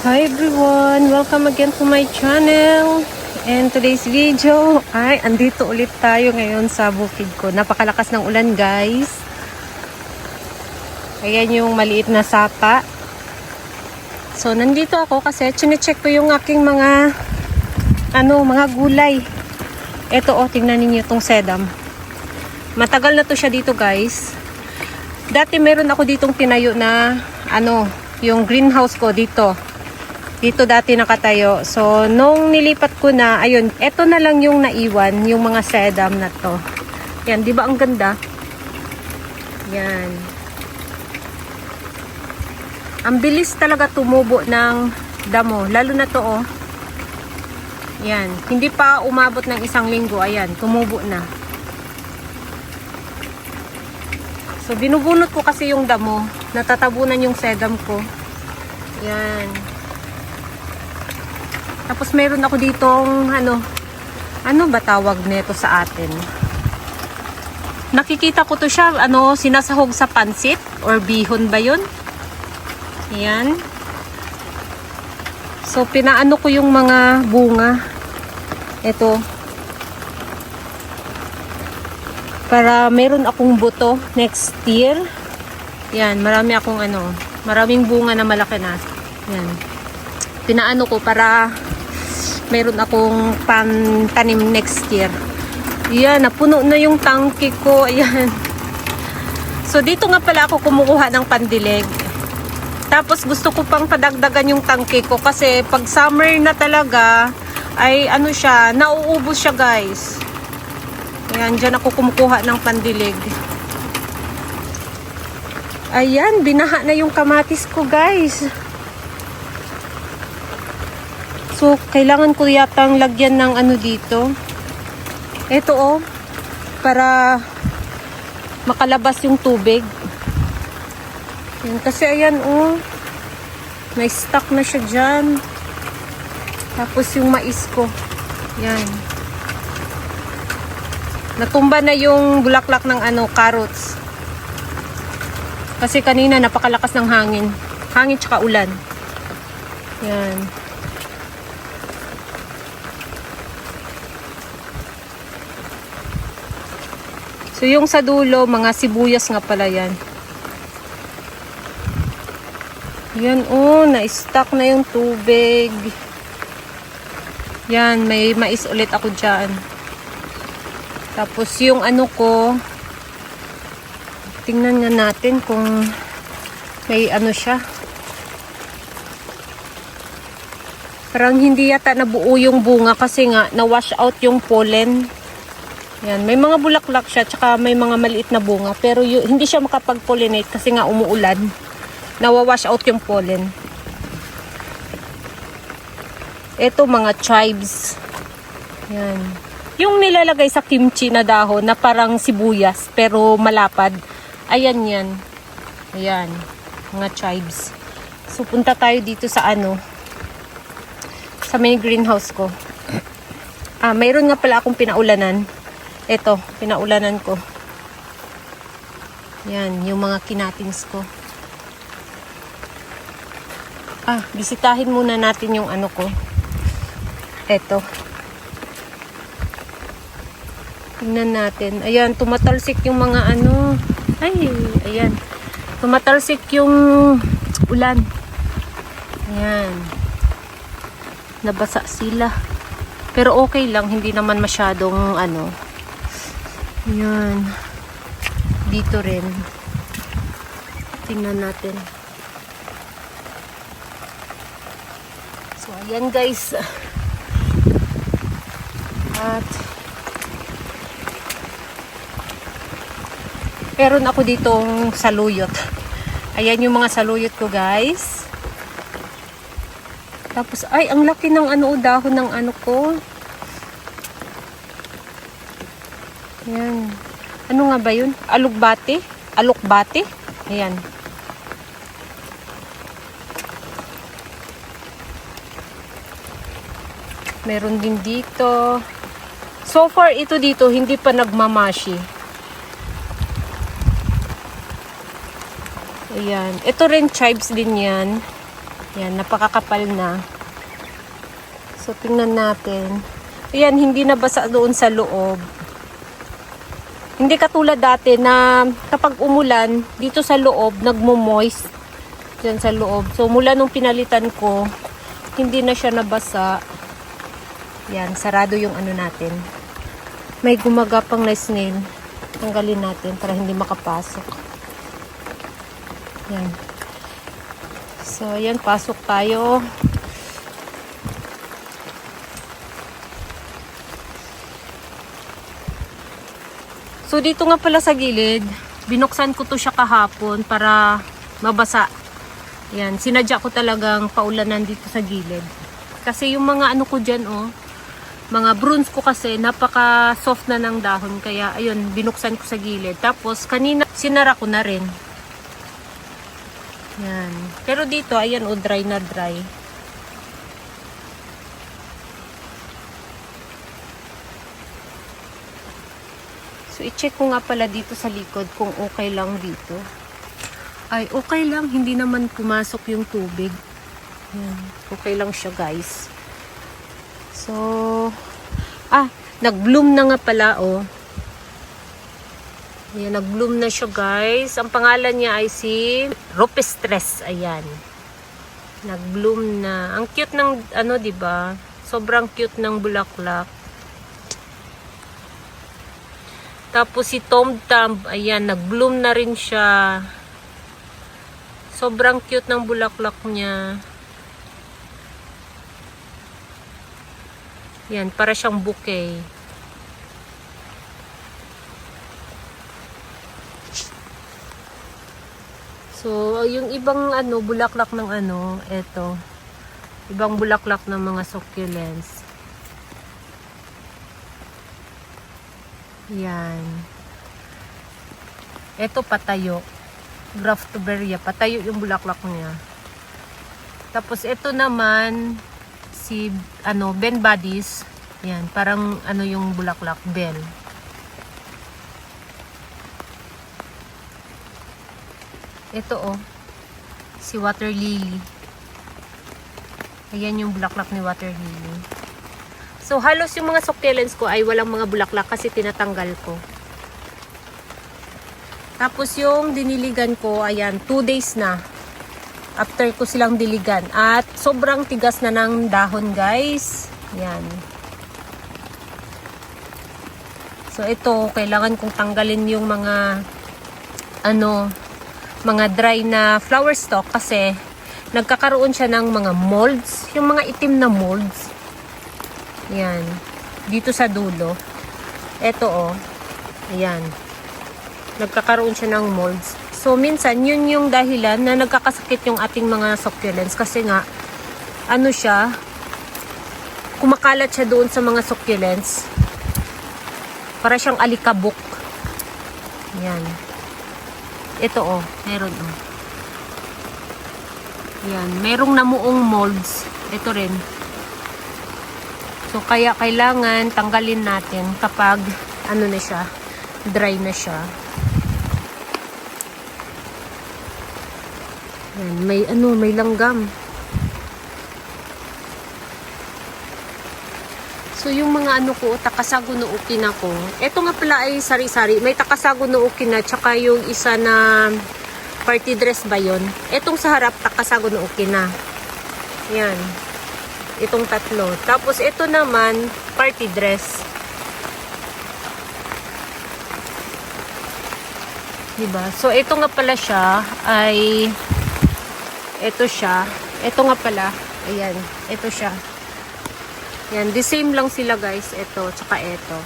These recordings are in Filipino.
Hi everyone! Welcome again to my channel. And today's video ay andito ulit tayo ngayon sa bukid ko. Napakalakas ng ulan guys. Ayan yung maliit na sapa. So nandito ako kasi chine-check ko yung aking mga gulay. Ito tingnan niyo itong sedam. Matagal na to siya dito guys. Dati meron ako ditong tinayo na yung greenhouse ko dito. Dito dati nakatayo. So, nung nilipat ko na, ayun, eto na lang yung naiwan, yung mga sedam na to. Yan, di ba ang ganda? Yan. Ang bilis talaga tumubo ng damo. Lalo na to, oh. Yan. Hindi pa umabot ng 1 linggo. Ayan, tumubo na. So, binubunot ko kasi yung damo. Natatabunan yung sedam ko. Yan. Tapos meron ako ditong ano ba tawag nito sa atin? Nakikita ko to siya, sinasahog sa pansit or bihon ba 'yun? Ayan. So pinaano ko yung mga bunga. Ito. Para meron akong buto next year. Yan, maraming bunga na malaki na. Yan. Pinaano ko para meron akong pantanim next year. Yan, napuno na yung tangke ko. Ayan. So, dito nga pala ako kumukuha ng pandilig. Tapos, gusto ko pang padagdagan yung tangke ko kasi pag summer na talaga, ay nauubos siya guys. Ayan, dyan ako kumukuha ng pandilig. Ayan, binaha na yung kamatis ko guys. So, kailangan ko yatang lagyan ng dito. Ito para makalabas yung tubig. Yan, kasi ayan may stock na siya dyan. Tapos yung mais ko. Yan. Natumba na yung bulaklak ng carrots. Kasi kanina napakalakas ng hangin. Hangin tsaka ulan. Yan. So, yung sa dulo, mga sibuyas nga pala yan. Yan, na-stock na yung tubig. Yan, may mais ulit ako dyan. Tapos, yung ko, tingnan nga natin kung may siya. Parang hindi yata nabuo yung bunga kasi nga, na-wash out yung pollen. Yan, may mga bulaklak siya, tsaka may mga maliit na bunga. Pero hindi siya makapag-pollinate kasi nga umuulan. Nawawash out yung pollen. Ito, mga chives. Yan. Yung nilalagay sa kimchi na dahon na parang sibuyas, pero malapad. Ayan yan. Ayan. Mga chives. So, punta tayo dito sa sa main greenhouse ko. Mayroon nga pala akong pinaulanan. Ito, pinaulanan ko. Yan, yung mga kinatings ko. Bisitahin muna natin yung ko. Ito. Tingnan natin. Ayan, tumatalsik yung mga ayan. Tumatalsik yung ulan. Ayan. Nabasa sila. Pero okay lang, hindi naman masyadong Ayan. Dito rin. Tingnan natin. So, ayan guys. At meron ako ditong saluyot. Ayan yung mga saluyot ko guys. Tapos, ay, ang laki ng dahon ng ko. Ayan. Ano nga ba yun? Alugbate? Alukbate? Ayan. Meron din dito. So far, ito dito, hindi pa nagmamashi. Ayan. Ito rin chives din yan. Yan, napakakapal na. So, tingnan natin. Ayan, hindi nabasa doon sa loob. Hindi katulad dati na kapag umulan, dito sa loob, nagmo-moist. Diyan sa loob. So, mula nung pinalitan ko, hindi na siya nabasa. Yan, sarado yung ano natin. May gumagapang na snail. Tanggalin natin para hindi makapasok. Yan. So, ayan, pasok tayo. So, dito nga pala sa gilid, binuksan ko to siya kahapon para mabasa. Yan, sinadya ko talagang paulanan dito sa gilid. Kasi yung mga ano ko dyan, mga bruns ko kasi, napaka soft na ng dahon. Kaya, ayun, binuksan ko sa gilid. Tapos, kanina, sinara ko na rin. Yan. Pero dito, ayan, dry na dry. So, i-check ko nga pala dito sa likod kung okay lang dito. Ay, okay lang. Hindi naman pumasok yung tubig. Yan. Okay lang siya, guys. So, nag-bloom na nga pala, Ayan, nag-bloom na siya, guys. Ang pangalan niya ay si Rupestres. Ayan. Nag-bloom na. Ang cute ng, diba? Sobrang cute ng bulaklak. Tapos si Tom Thumb, ayan, nag-bloom na rin siya. Sobrang cute ng bulaklak niya. Yan, para siyang bouquet. So, yung ibang bulaklak ng eto. Ibang bulaklak ng mga succulents. Yan. Ito patayo. Graftoberia. Patayo yung bulaklak niya. Tapos ito naman si Ben Buddies. Yan, parang yung bulaklak, Ben. Ito si Water Lily. Ayan yung bulaklak ni Water Lily. So, halos yung mga succulents ko ay walang mga bulaklak kasi tinatanggal ko. Tapos yung diniligan ko, ayan, 2 days na. After ko silang diligan. At sobrang tigas na ng dahon, guys. Yan. So, ito, kailangan kong tanggalin yung mga, mga dry na flower stalk kasi nagkakaroon siya ng mga molds. Yung mga itim na molds. Yan. Dito sa dulo. Ito ayan. Nagkakaroon siya ng molds. So, minsan, yun yung dahilan na nagkakasakit yung ating mga succulents. Kasi nga, siya, kumakalat siya doon sa mga succulents. Para siyang alikabok. Yan. Ito meron Yan. Merong namuong molds. Ito rin. So, kaya kailangan tanggalin natin kapag na siya, dry na siya. Yan, may langgam. So, yung mga ko, takasago no ukina ko. Ito nga pala ay sari-sari. May takasago no ukina, tsaka yung isa na party dress ba yun? Etong sa harap, takasago no ukina. Yan. Itong tatlo. Tapos ito naman, party dress. Diba? So, ito nga pala siya ay ito siya. Ito nga pala. Ayan. Ito siya. Yan. The same lang sila, guys. Ito. Tsaka ito.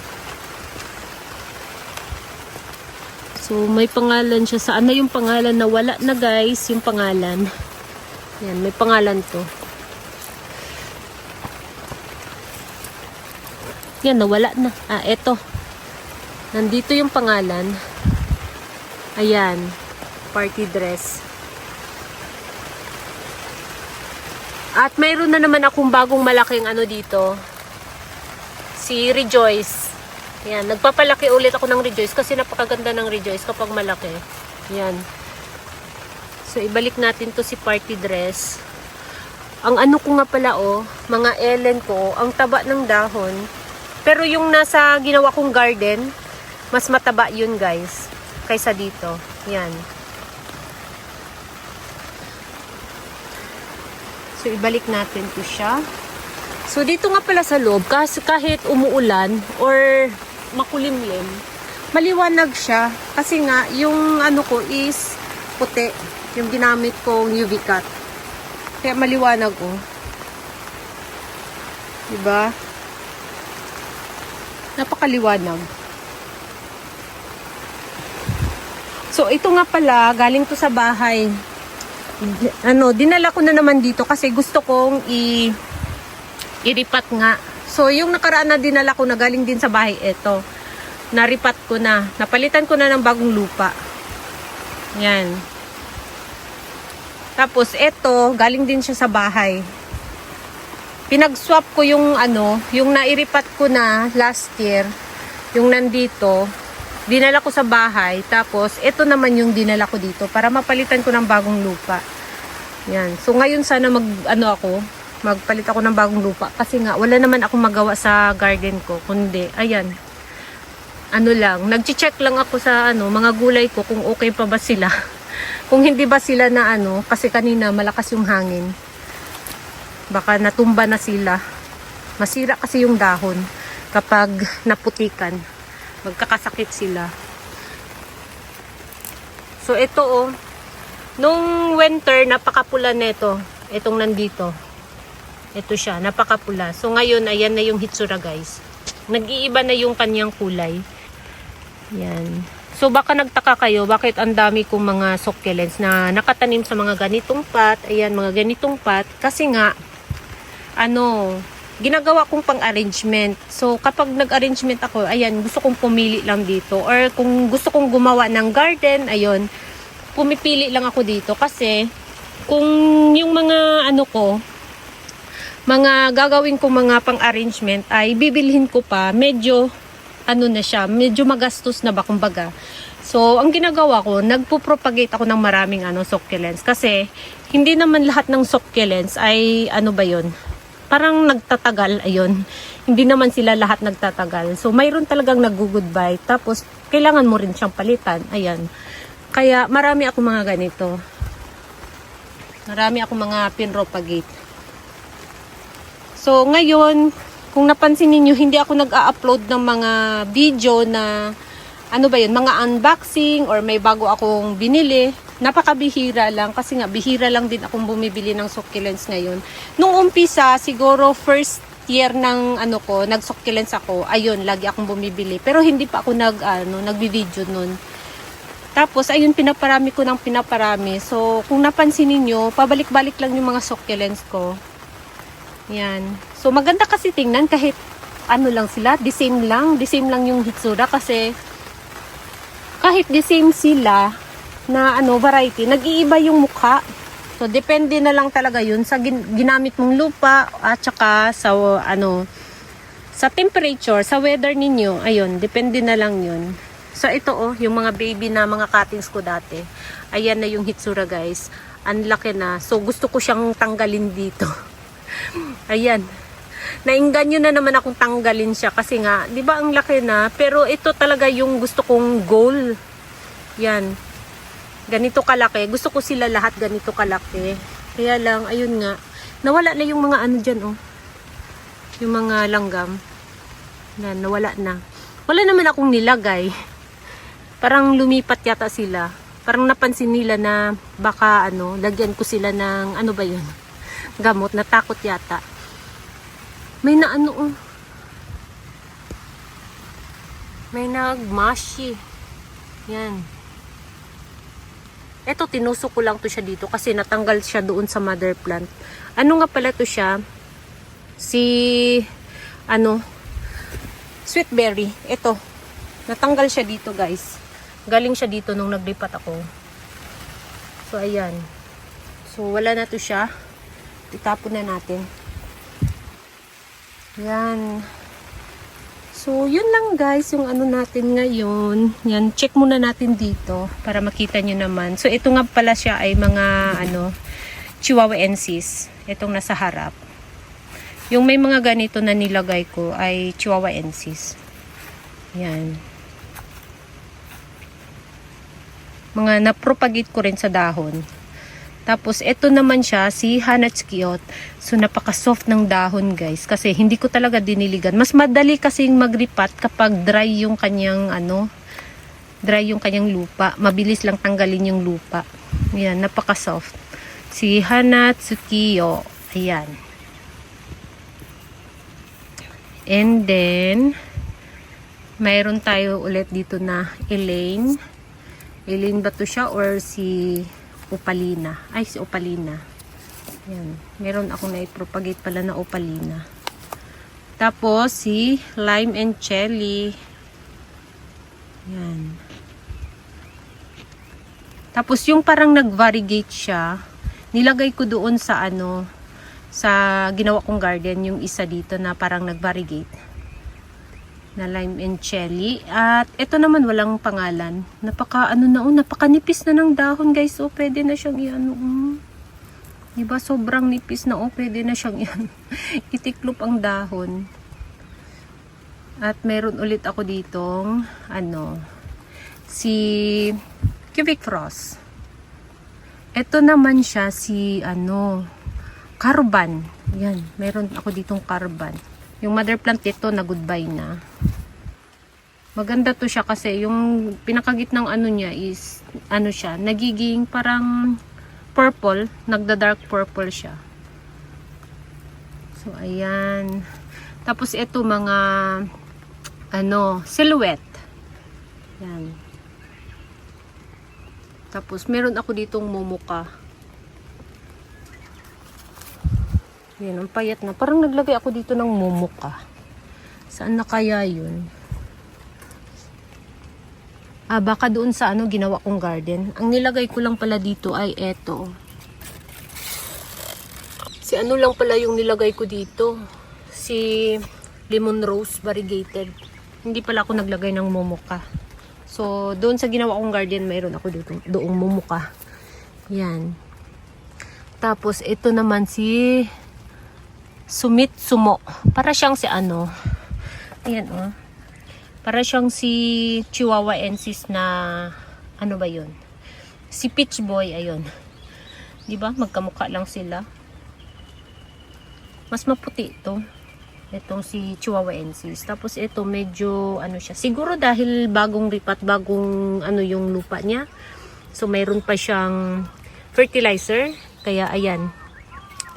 So, may pangalan siya. Saan na yung pangalan? Nawala na, guys. Yung pangalan. Yan. May pangalan to. Yan, nawala na. Eto. Nandito yung pangalan. Ayan. Party dress. At mayroon na naman akong bagong malaking dito. Si Rejoice. Yan. Nagpapalaki ulit ako ng Rejoice kasi napakaganda ng Rejoice kapag malaki. Yan. So, ibalik natin to si party dress. Ang ano ko nga pala mga ellen ko, ang taba ng dahon. Pero yung nasa ginawa kong garden, mas mataba yun guys, kaysa dito. Yan. So ibalik natin to siya. So dito nga pala sa loob, kasi kahit umuulan or makulimlim, maliwanag siya. Kasi nga, yung ano ko is puti. Yung ginamit kong UV cut. Kaya maliwanag diba? Napakaliwanag. So ito nga pala, galing to sa bahay. Dinala ko na naman dito kasi gusto kong iripat nga. So yung nakaraan na dinala ko na galing din sa bahay, ito. Naripat ko na. Napalitan ko na ng bagong lupa. Yan. Tapos ito, galing din siya sa bahay. Pinag-swap ko yung yung nairipat ko na last year, yung nandito, dinala ko sa bahay. Tapos ito naman yung dinala ko dito para mapalitan ko ng bagong lupa. Yan. So ngayon sana magpalit ako ng bagong lupa kasi nga wala naman akong magawa sa garden ko, kundi ayan. Nagche-check lang ako sa mga gulay ko kung okay pa ba sila. Kung hindi ba sila na kasi kanina malakas yung hangin. Baka natumba na sila. Masira kasi yung dahon kapag naputikan. Magkakasakit sila. So ito nung winter napakapula nito. Itong nandito. Ito siya, napakapula. So ngayon ayan na yung hitsura guys. Nag-iiba na yung kanyang kulay. Yan. So baka nagtaka kayo bakit ang dami kong mga succulents na nakatanim sa mga ganitong pot. Ayan, mga ganitong pot. Kasi nga, ginagawa kong pang-arrangement. So kapag nag-arrangement ako, ayan, gusto kong pumili lang dito. Or kung gusto kong gumawa ng garden, ayun, pumipili lang ako dito. Kasi kung yung mga mga gagawin kong mga pang-arrangement ay bibilhin ko pa, medyo na siya, medyo magastos na ba kumbaga. So, ang ginagawa ko, nagpo-propagate ako ng maraming succulents. Kasi, hindi naman lahat ng succulents ay parang nagtatagal, ayun. Hindi naman sila lahat nagtatagal. So, mayroon talagang nag-goodbye. Tapos, kailangan mo rin siyang palitan. Ayan. Kaya, marami ako mga ganito. Marami ako mga pinropagate. So, ngayon, kung napansin niyo hindi ako nag-a-upload ng mga video na mga unboxing or may bago akong binili. Napakabihira lang kasi nga bihira lang din akong bumibili ng succulents ngayon. Nung umpisa, siguro first year ng nag-succulents ako, ayun, lagi akong bumibili. Pero hindi pa ako nagbi-video nun. Tapos, ayun, pinaparami ko ng pinaparami. So, kung napansin niyo pabalik-balik lang yung mga succulents ko. Yan. So, maganda kasi tingnan kahit lang sila, the same lang yung hitsura kasi kahit the same sila na variety, nag-iiba yung mukha. So, depende na lang talaga yun sa ginamit mong lupa at saka sa sa temperature, sa weather ninyo. Ayun, depende na lang yun. So, ito yung mga baby na mga cuttings ko dati. Ayan na yung hitsura guys. Ang laki na. So, gusto ko siyang tanggalin dito. Ayan. Nainganyo na naman akong tanggalin siya kasi nga, 'di ba ang laki na, pero ito talaga yung gusto kong goal. Yan. Ganito kalaki. Gusto ko sila lahat ganito kalaki. Kaya lang, ayun nga, nawala na yung mga diyan Yung mga langgam. Yan, nawala na. Wala naman akong nilagay. Parang lumipat yata sila. Parang napansin nila na baka lagyan ko sila ng gamot, natakot yata. May may nagmashi. Yan. Ito, tinusok ko lang to siya dito kasi natanggal siya doon sa mother plant. Nga pala to siya? Sweet berry. Ito. Natanggal siya dito guys. Galing siya dito nung naglipat ako. So, ayan. So, wala na to siya. Itapon na natin. Yan. So, yun lang guys, yung natin ngayon. Yan, check muna natin dito para makita nyo naman. So, ito nga pala siya ay mga Chihuahuensis. Itong nasa harap. Yung may mga ganito na nilagay ko ay Chihuahuensis. Yan. Mga napropagate ko rin sa dahon. Tapos, ito naman siya, si Hanatsukiot. So, napaka-soft ng dahon, guys. Kasi, hindi ko talaga diniligan. Mas madali kasing magripat kapag dry yung kanyang, dry yung kanyang lupa. Mabilis lang tanggalin yung lupa. Ayan, napaka-soft. Si Hanatsukiyo. Ayan. And then, mayroon tayo ulit dito na Elaine. Elaine ba to siya or si Opalina? Ay, si Opalina. Yan. Meron akong na-propagate pala na Opalina. Tapos, si Lime and Cherry. Yan. Tapos, yung parang nag-variegate siya, nilagay ko doon sa sa ginawa kong garden, yung isa dito na parang nag-variegate. Na Lime and Cherry. At ito naman walang pangalan. Napakanipis na ng dahon, guys. O, pwede na siyang Diba, sobrang nipis na. O, pwede na siyang itiklop ang dahon. At meron ulit ako ditong si Cubic Frost. Ito naman siya si Caravan. Yan, meron ako ditong Caravan. Yung mother plant ito na goodbye na. Maganda to siya kasi yung pinakagitnang niya is siya, nagiging parang purple, nagda-dark purple siya. So ayan. Tapos ito mga silhouette. Yan. Tapos meron ako ditong mumuka. Yan, ang payat na. Parang naglagay ako dito ng mumuka. Saan na kaya yun? Baka doon sa ginawa kong garden. Ang nilagay ko lang pala dito ay eto. Si lang pala yung nilagay ko dito. Si Lemon Rose Variegated. Hindi pala ako naglagay ng mumuka. So, doon sa ginawa kong garden, mayroon ako dito, doong mumuka. Yan. Tapos, ito naman si Sumitsumo. Para siyang si ayan para siyang si Chihuahuensis na ba yun? Si Peach Boy, ayun. Diba? Magkamukha lang sila. Mas maputi ito. Itong si Chihuahuensis. Tapos ito medyo siya. Siguro dahil bagong ripat, bagong yung lupa niya. So mayroon pa siyang fertilizer. Kaya ayan.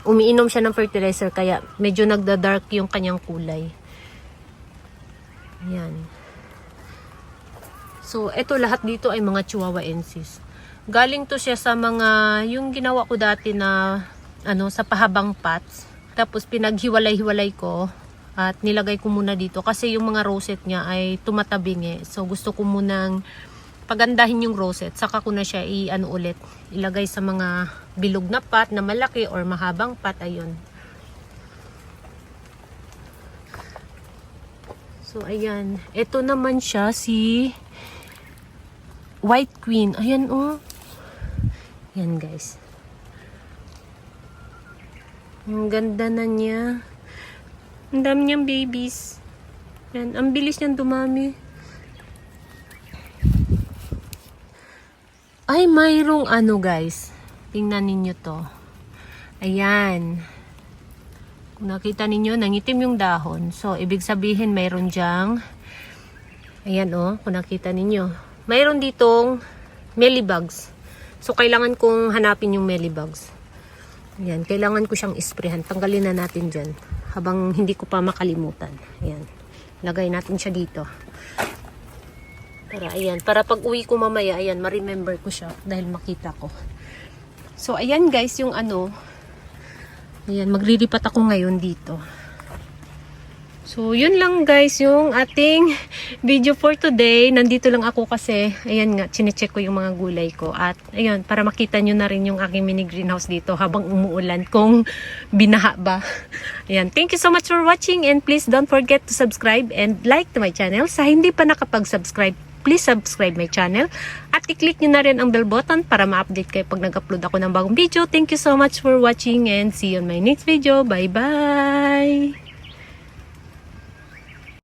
Umiinom siya ng fertilizer kaya medyo nagda-dark yung kanyang kulay. Ayan. So, ito lahat dito ay mga Chihuahuensis. Galing to siya sa mga, yung ginawa ko dati na, sa pahabang pots. Tapos, pinaghiwalay-hiwalay ko at nilagay ko muna dito kasi yung mga rosette niya ay tumatabing So, gusto ko munang pagandahin yung rosette. Saka ko na siya ulit. Ilagay sa mga bilog na pot na malaki or mahabang pot. Ayun. So, ayan. Ito naman siya si White Queen. Ayan, oh. Ayan, guys. Ang ganda na niya. Ang dami niyang babies. Ayan. Ang bilis niyang dumami. Ay, mayroong guys. Tingnan ninyo to. Ayan. Kung nakita ninyo, nangitim yung dahon. So, ibig sabihin, mayroon dyang, ayan kung nakita ninyo. Mayroon ditong mealybugs. So, kailangan kong hanapin yung mealybugs. Ayan, kailangan ko siyang isprehan. Tanggalin na natin dyan. Habang hindi ko pa makalimutan. Ayan. Lagay natin siya dito. Para pag uwi ko mamaya, ayan, ma-remember ko siya dahil makita ko. So, ayan guys, yung ayan, maglilipat ako ngayon dito. So, yun lang guys, yung ating video for today. Nandito lang ako kasi, ayan nga, chinecheck ko yung mga gulay ko. At, ayun, para makita nyo na rin yung aking mini greenhouse dito habang umuulan kung binaha ba. Ayan, thank you so much for watching and please don't forget to subscribe and like to my channel. Sa hindi pa nakapag-subscribe, please subscribe my channel at i-click nyo na rin ang bell button para ma-update kayo pag nag-upload ako ng bagong video. Thank you so much for watching and see you on my next video. Bye-bye!